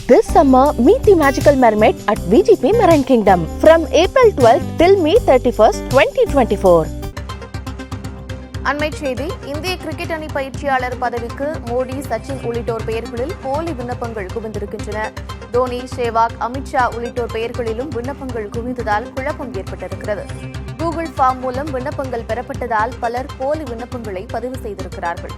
This summer, meet the magical mermaid at VGP Marine Kingdom from April 12th till May 31st, 2024. அண்மை செய்தி. இந்திய cricket அணி பயிற்சியாளர் பதவிக்கு மோடி, சச்சின் உள்ளிட்டோர் பெயர்களில் போலி விண்ணப்பங்கள் குவிந்திருக்கின்றன. தோனி, சேவாக், அமித்ஷா உள்ளிட்டோர் பெயர்களிலும் விண்ணப்பங்கள் குவிந்ததால் குழப்பம் ஏற்பட்டிருக்கிறது. கூகுள் ஃபார்ம் மூலம் விண்ணப்பங்கள் பெறப்பட்டதால் பலர் போலி விண்ணப்பங்களை பதிவு செய்திருக்கிறார்கள்.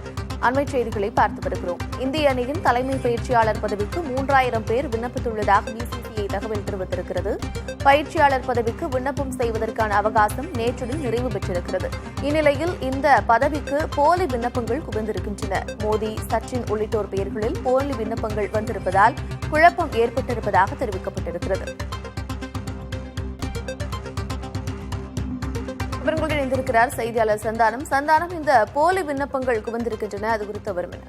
அண்மை செய்திகளை பார்த்து வருகிறோம். இந்திய அணியின் தலைமை பயிற்சியாளர் பதவிக்கு 3000 பேர் விண்ணப்பித்துள்ளதாக பிசிசிஐ தகவல் தெரிவித்திருக்கிறது. பயிற்சியாளர் பதவிக்கு விண்ணப்பம் செய்வதற்கான அவகாசம் நேற்றுடன் நிறைவு பெற்றிருக்கிறது. இந்நிலையில் இந்த பதவிக்கு போலி விண்ணப்பங்கள் குவிந்திருக்கின்றன. மோடி, சச்சின் உள்ளிட்டோர் பெயர்களில் போலி விண்ணப்பங்கள் வந்திருப்பதால் குழப்பம் ஏற்பட்டிருப்பதாக தெரிவிக்கப்பட்டிருக்கிறது. இவர்களுடன் இணைந்திருக்கிறார் செய்தியாளர் சந்தானம். இந்த போலி விண்ணப்பங்கள் குவிந்திருக்கின்றன, அது குறித்து விவரம்.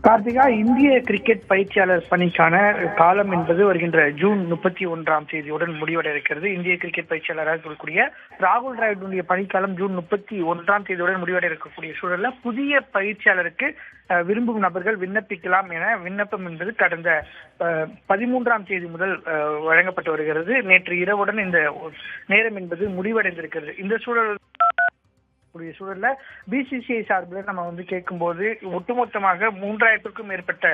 கார்த்திகா, இந்திய கிரிக்கெட் பயிற்சியாளர் பணிக்கான காலம் என்பது வருகின்ற ஜூன் 31ஆம் தேதியுடன் முடிவடைய இருக்கிறது. இந்திய கிரிக்கெட் பயிற்சியாளராக இருக்கக்கூடிய ராகுல் டிராவிடுடைய பணிக்காலம் ஜூன் 31ஆம் தேதியுடன் முடிவடைய இருக்கக்கூடிய சூழல்ல புதிய பயிற்சியாளருக்கு விரும்பும் நபர்கள் விண்ணப்பிக்கலாம் என விண்ணப்பம் என்பது கடந்த 13ஆம் தேதி முதல் வழங்கப்பட்டு வருகிறது. நேற்று இரவுடன் இந்த நேரம் என்பது முடிவடைந்திருக்கிறது. இந்த சூழல்ல பிசிசிஐ சார்பில் நம்ம கேட்கும்போது ஒட்டுமொத்தமாக 3000க்கும் மேற்பட்ட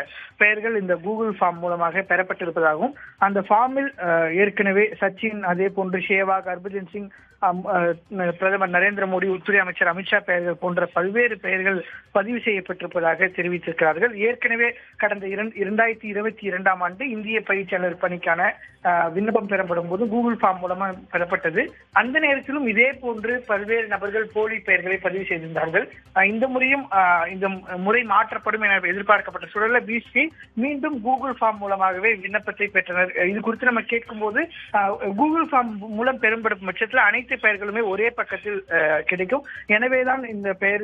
பெயர்கள் இந்த கூகுள் ஃபார்ம் மூலமாக பெறப்பட்டிருப்பதாகவும், அந்த ஃபார்மில் ஏற்கனவே சச்சின், அதே போன்று சேவாக், ஹர்பஜன் சிங், பிரதமர் நரேந்திர மோடி, உள்துறை அமைச்சர் அமித்ஷா பெயர்கள் போன்ற பல்வேறு பெயர்கள் பதிவு செய்யப்பட்டிருப்பதாக தெரிவித்திருக்கிறார்கள். ஏற்கனவே கடந்த 2022ஆம் ஆண்டு இந்திய பயிற்சியாளர் பணிக்கான விண்ணப்பம் பெறப்படும் போது கூகுள் ஃபார்ம் மூலமா பெறப்பட்டது. அந்த நேரத்திலும் இதே போன்று பல்வேறு நபர்கள் போலி பெயர்களை பதிவு செய்திருந்தார்கள். இந்த முறையும் இந்த முறை மாற்றப்படும் என எதிர்பார்க்கப்பட்ட சூழல்ல பிசிசிஐ மீண்டும் கூகுள் ஃபார்ம் மூலமாகவே விண்ணப்பத்தை பெற்றனர். இது குறித்து நம்ம கேட்கும் போது கூகுள் ஃபார்ம் மூலம் பெறப்படும் பட்சத்தில் அனைத்து பெயர்களுமே ஒரே பக்கத்தில் கிடைக்கும். எனவேதான் இந்த பெயர்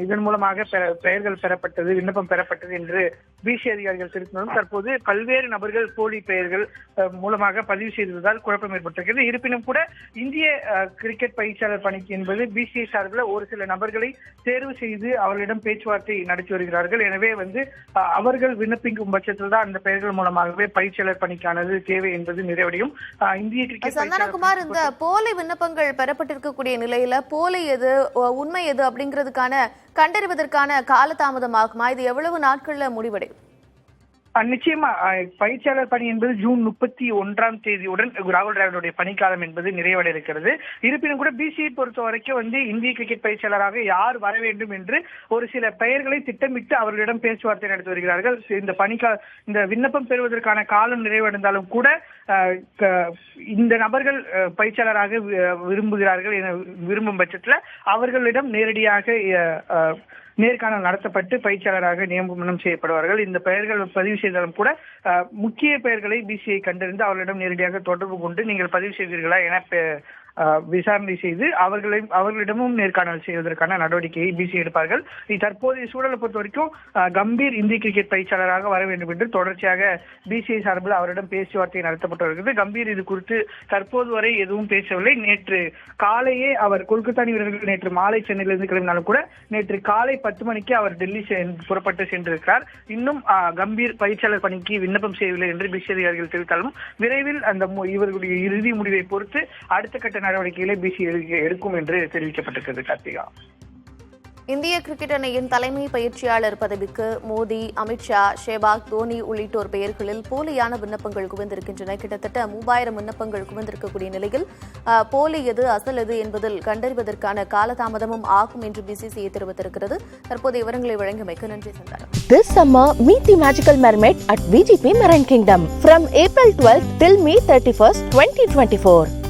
இதன் மூலமாக பெயர்கள் பெறப்பட்டது, விண்ணப்பம் பெறப்பட்டது என்று பிசிசிஐ அதிகாரிகள் தெரிவித்தாலும் தற்போது பல்வேறு நபர்கள் போலி பெயர்கள் மூலமாக பதிவு செய்ததால் குழப்பம் ஏற்பட்டிருக்கிறது. இருப்பினும் கூட இந்திய கிரிக்கெட் பயிற்சியாளர் பணிக்கு என்பது பிசிசிஐ சார்பில் ஒரு சில நபர்களை தேர்வு செய்து அவர்களிடம் பேச்சுவார்த்தை நடத்தி வருகிறார்கள். எனவே அவர்கள் விண்ணப்பிக்கும் பட்சத்தில் தான் அந்த பெயர்கள் மூலமாகவே பயிற்சியாளர் பணிக்கானது தேவை என்பது நிறைவடையும். இந்திய கிரிக்கெட் சந்தானகுமார், இந்த போலி விண்ணப்பங்கள் பெறப்பட்டிருக்கக்கூடிய நிலையில போலி எது, உண்மை எது அப்படிங்கிறதுக்கான கண்டறிவதற்கான காலதாமதமாகுமா? இது எவ்வளவு நாட்கள்ல முடிவடையும்? நிச்சயமா பயிற்சியாளர் பணி என்பது ஜூன் 31ஆம் தேதியுடன் ராகுல் டிராவிடுடைய பணிக்காலம் என்பது நிறைவடைய இருக்கிறது. இருப்பினும் கூட பிசிஐ பொறுத்த வரைக்கும் இந்திய கிரிக்கெட் பயிற்சியாளராக யார் வர வேண்டும் என்று ஒரு சில பெயர்களை திட்டமிட்டு அவர்களிடம் பேச்சுவார்த்தை நடத்தி வருகிறார்கள். இந்த விண்ணப்பம் பெறுவதற்கான காலம் நிறைவடைந்தாலும் கூட இந்த நபர்கள் பயிற்சியாளராக விரும்புகிறார்கள் என விரும்பும் பட்சத்தில் அவர்களிடம் நேரடியாக நேர்காணல் நடத்தப்பட்டு பயிற்சியாளராக நியமனம் செய்யப்படுவார்கள். இந்த பெயர்கள் பதிவு செய்தாலும் கூட முக்கிய பெயர்களை பிசிஐ கண்டறிந்து அவர்களிடம் நேரடியாக தொடர்பு கொண்டு நீங்கள் பதிவு செய்தீர்களா என விசாரணை செய்து அவர்களிடமும் நேர்காணல் செய்வதற்கான நடவடிக்கையை பிசிஐ எடுப்பார்கள். தற்போதைய சூழலை பொறுத்த வரைக்கும் கம்பீர் இந்திய கிரிக்கெட் பயிற்சியாளராக வர வேண்டும் என்று தொடர்ச்சியாக பிசிஐ சார்பில் அவரிடம் பேச்சுவார்த்தை நடத்தப்பட்டு வருகிறது. கம்பீர் இது குறித்து தற்போது வரை எதுவும் பேசவில்லை. நேற்று காலையே அவர் கொல்கத்தா வீரர்கள் நேற்று மாலை சென்னையிலிருந்து கிளம்பினாலும் கூட நேற்று காலை 10 மணிக்கு அவர் டெல்லி புறப்பட்டு சென்றிருக்கிறார். இன்னும் கம்பீர் பயிற்சியாளர் பணிக்கு விண்ணப்பம் செய்யவில்லை என்று பிசிஐ அதிகாரிகள் தெரிவித்தாலும் விரைவில் அந்த இவர்களுடைய இறுதி முடிவை பொறுத்து அடுத்த கட்ட நடவடிக்கைகளை பிசிசிஐ எடுக்கும் என்று தெரிவிக்கப்பட்டிருக்கிறது. கார்த்திகா, இந்திய கிரிக்கெட் அணியின் தலைமை பயிற்சியாளர் பதவிக்கு மோடி, அமித்ஷா, சேவாக், தோனி உள்ளிட்டோர் பெயர்களில் போலியான விண்ணப்பங்கள் குவிந்திருக்கின்றன. கிட்டத்தட்ட 3000 விண்ணப்பங்கள் குவிந்திருக்கக்கூடிய நிலையில் போலி எது, அசல் எது என்பதில் கண்டறிவதற்கான காலதாமதமும் ஆகும் என்று பிசிசிஐ தெரிவித்திருக்கிறது. தற்போதைய விவரங்களை வழங்கியமைக்கு நன்றி Santhanam. This summer, meet the magical mermaid at VGP Marine Kingdom from April 12th till May 31st, 2024.